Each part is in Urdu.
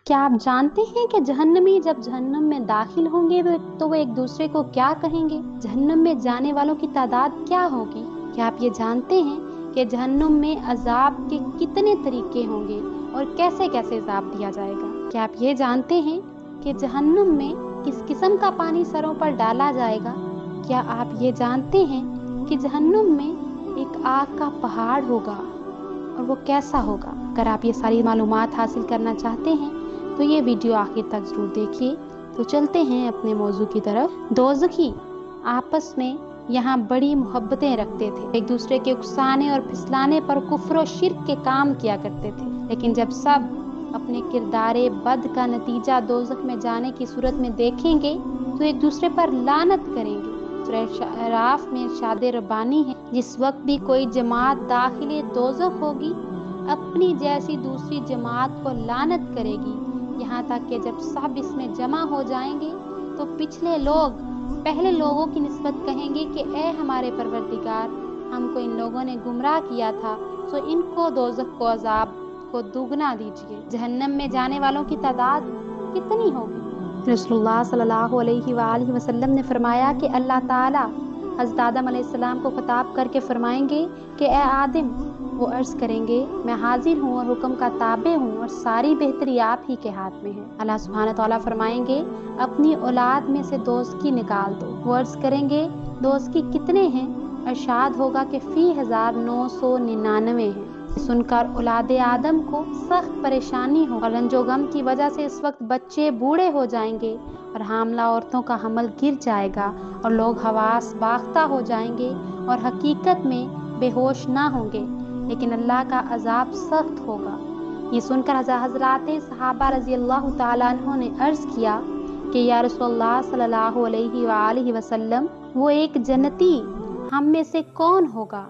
کیا آپ جانتے ہیں کہ جہنمی جب جہنم میں داخل ہوں گے تو وہ ایک دوسرے کو کیا کہیں گے؟ جہنم میں جانے والوں کی تعداد کیا ہوگی؟ کیا آپ یہ جانتے ہیں کہ جہنم میں عذاب کے کتنے طریقے ہوں گے اور کیسے کیسے عذاب دیا جائے گا؟ کیا آپ یہ جانتے ہیں کہ جہنم میں کس قسم کا پانی سروں پر ڈالا جائے گا؟ کیا آپ یہ جانتے ہیں کہ جہنم میں ایک آگ کا پہاڑ ہوگا اور وہ کیسا ہوگا؟ اگر آپ یہ ساری معلومات حاصل کرنا چاہتے ہیں تو یہ ویڈیو آخر تک ضرور دیکھیے۔ تو چلتے ہیں اپنے موضوع کی طرف۔ دوزخی آپس میں یہاں بڑی محبتیں رکھتے تھے، ایک دوسرے کے اکسانے اور پھسلانے پر کفر و شرک کے کام کیا کرتے تھے، لیکن جب سب اپنے کردار بد کا نتیجہ دوزخ میں جانے کی صورت میں دیکھیں گے تو ایک دوسرے پر لعنت کریں گے۔ سورہ اعراف میں ارشاد ربانی ہے، جس وقت بھی کوئی جماعت داخل دوزخ ہوگی اپنی جیسی دوسری جماعت کو لعنت کرے گی، یہاں تک کہ جب سب اس میں جمع ہو جائیں گے تو پچھلے لوگ پہلے لوگوں کی نسبت کہیں گے کہ اے ہمارے پروردگار، ہم کو ان لوگوں نے گمراہ کیا تھا، سو ان کو دوزخ کو عذاب کو دوگنا دیجیے۔ جہنم میں جانے والوں کی تعداد کتنی ہوگی؟ رسول اللہ صلی اللہ علیہ وآلہ وسلم نے فرمایا کہ اللہ تعالیٰ حضرت آدم علیہ السلام کو خطاب کر کے فرمائیں گے کہ اے آدم، وہ عرض کریں گے میں حاضر ہوں اور حکم کا تابع ہوں اور ساری بہتری آپ ہی کے ہاتھ میں ہے۔ اللہ سبحانہ تعالیٰ فرمائیں گے اپنی اولاد میں سے دوزخی نکال دو۔ وہ عرض کریں گے دوزخی کتنے ہیں؟ ارشاد ہوگا کہ فی 1999 ہیں۔ سن کر اولاد آدم کو سخت پریشانی ہو اور رنج و غم کی وجہ سے اس وقت بچے بوڑھے ہو جائیں گے اور حاملہ عورتوں کا حمل گر جائے گا اور لوگ حواس باختہ ہو جائیں گے اور حقیقت میں بے ہوش نہ ہوں گے، لیکن اللہ کا عذاب سخت ہوگا۔ یہ سن کر حضرات صحابہ رضی اللہ تعالیٰ عنہ نے عرض کیا کہ یا رسول اللہ صلی اللہ علیہ وآلہ وسلم، وہ ایک جنتی ہم میں سے کون ہوگا؟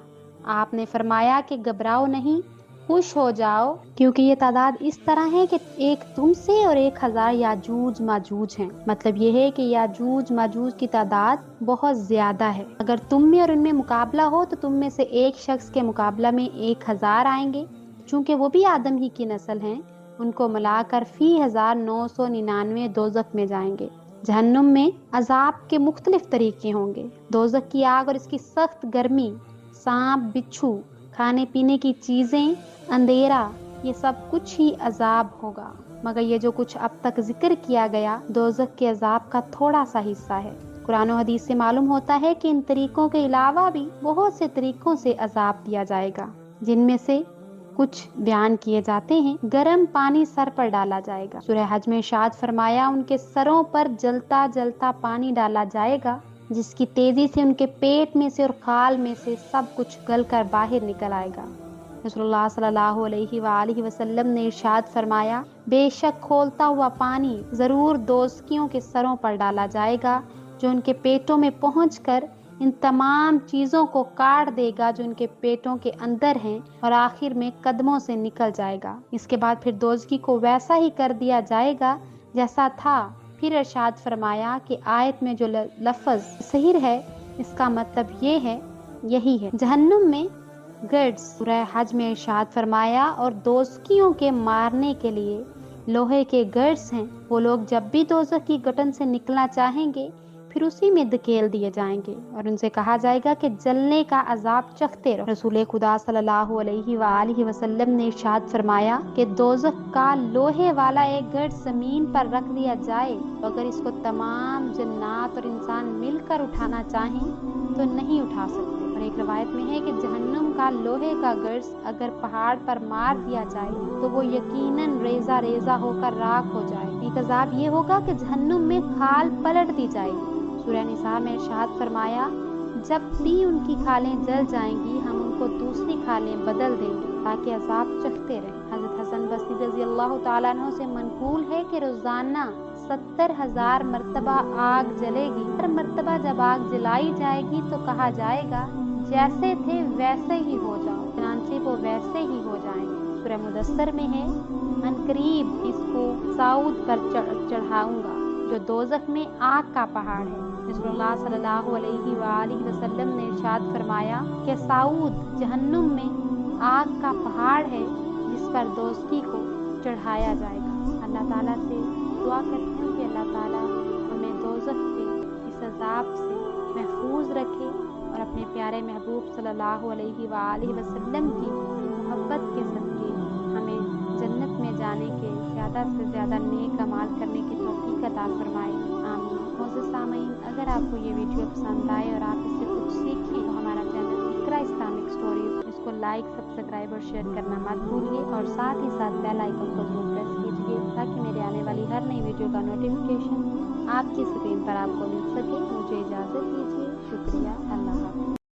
آپ نے فرمایا کہ گھبراؤ نہیں، خوش ہو جاؤ، کیونکہ یہ تعداد اس طرح ہے کہ ایک تم سے اور 1000 یاجوج ماجوج ہیں۔ مطلب یہ ہے کہ یاجوج ماجوج کی تعداد بہت زیادہ ہے۔ اگر تم میں اور ان میں مقابلہ ہو تو تم میں سے ایک شخص کے مقابلہ میں 1000 آئیں گے، چونکہ وہ بھی آدم ہی کی نسل ہیں، ان کو ملا کر فی 1999 دوزخ میں جائیں گے۔ جہنم میں عذاب کے مختلف طریقے ہوں گے۔ دوزخ کی آگ اور اس کی سخت گرمی، سانپ بچھو، کھانے پینے کی چیزیں، اندھیرا، یہ سب کچھ ہی عذاب ہوگا، مگر یہ جو کچھ اب تک ذکر کیا گیا دوزخ کے عذاب کا تھوڑا سا حصہ ہے۔ قرآن و حدیث سے معلوم ہوتا ہے کہ ان طریقوں کے علاوہ بھی بہت سے طریقوں سے عذاب دیا جائے گا، جن میں سے کچھ بیان کیے جاتے ہیں۔ گرم پانی سر پر ڈالا جائے گا۔ سورہ حج میں ارشاد فرمایا ان کے سروں پر جلتا جلتا پانی ڈالا جائے گا، جس کی تیزی سے ان کے پیٹ میں سے اور کھال میں سے سب کچھ گل کر باہر نکل آئے گا۔ رسول اللہ صلی اللہ علیہ وآلہ وسلم نے ارشاد فرمایا بے شک کھولتا ہوا پانی ضرور دوزخیوں کے سروں پر ڈالا جائے گا، جو ان کے پیٹوں میں پہنچ کر ان تمام چیزوں کو کاٹ دے گا جو ان کے پیٹوں کے اندر ہیں، اور آخر میں قدموں سے نکل جائے گا۔ اس کے بعد پھر دوزخی کو ویسا ہی کر دیا جائے گا جیسا تھا۔ پھر ارشاد فرمایا کہ آیت میں جو لفظ سحر ہے اس کا مطلب یہ ہے، یہی ہے جہنم میں گرڈز۔ سورہ حج میں ارشاد فرمایا اور دوزخیوں کے مارنے کے لیے لوہے کے گرڈز ہیں، وہ لوگ جب بھی دوزخ کی گٹن سے نکلنا چاہیں گے پھر اسی میں دھکیل دیے جائیں گے اور ان سے کہا جائے گا کہ جلنے کا عذاب چکھتے رہو۔ رسول خدا صلی اللہ علیہ وآلہ وسلم نے ارشاد فرمایا کہ دوزخ کا لوہے والا ایک گرڈ زمین پر رکھ دیا جائے تو اگر اس کو تمام جنات اور انسان مل کر اٹھانا چاہیں تو نہیں اٹھا سکتے۔ اور ایک روایت میں ہے کہ جہنم کا لوہے کا گرڈ اگر پہاڑ پر مار دیا جائے تو وہ یقیناً ریزہ ریزہ ہو کر راکھ ہو جائے۔ ایک عذاب یہ ہوگا کہ جہنم میں کھال پلٹ دی جائے گی۔ سورہ نساء میں ارشاد فرمایا جب بھی ان کی کھالیں جل جائیں گی ہم ان کو دوسری کھالیں بدل دیں گے تاکہ عذاب چکھتے رہیں۔ حضرت حسن بصری رضی اللہ تعالیٰ عنہ سے منقول ہے کہ روزانہ 70,000 مرتبہ آگ جلے گی۔ ہر مرتبہ جب آگ جلائی جائے گی تو کہا جائے گا جیسے تھے ویسے ہی ہو جاؤ، چنانچہ وہ ویسے ہی ہو جائیں گے۔ سورہ مدثر میں ہے عنقریب اس کو صعود پر چڑھاؤں گا جو دوزخ میں آگ کا پہاڑ ہے۔ رسول اللہ صلی اللہ علیہ وآلہ وسلم نے ارشاد فرمایا کہ صعود جہنم میں آگ کا پہاڑ ہے جس پر دوزخی کو چڑھایا جائے گا۔ اللہ تعالیٰ دعا کرتی ہوں کہ اللہ تعالیٰ ہمیں دوزخ کے اس عذاب سے محفوظ رکھے اور اپنے پیارے محبوب صلی اللہ علیہ وآلہ وسلم کی محبت کے صدقے ہمیں جنت میں جانے کے زیادہ سے زیادہ نیک اعمال کرنے کی توفیق عطا فرمائے، آمین۔ معزز سامعین، اگر آپ کو یہ ویڈیو پسند آئے اور آپ اس سے کچھ سیکھیں تو ہمارا چینل اقرا اسلامک اسٹوریز اس کو لائک، سبسکرائب اور شیئر کرنا مت بھولیے، اور ساتھ ہی ساتھ بیل آئیکن کو ضرور پریس کیجیے تاکہ میرے آنے والی ہر نئی ویڈیو کا نوٹیفیکیشن آپ کی اسکرین پر آپ کو مل سکے۔ مجھے اجازت دیجیے، شکریہ، اللہ حافظ۔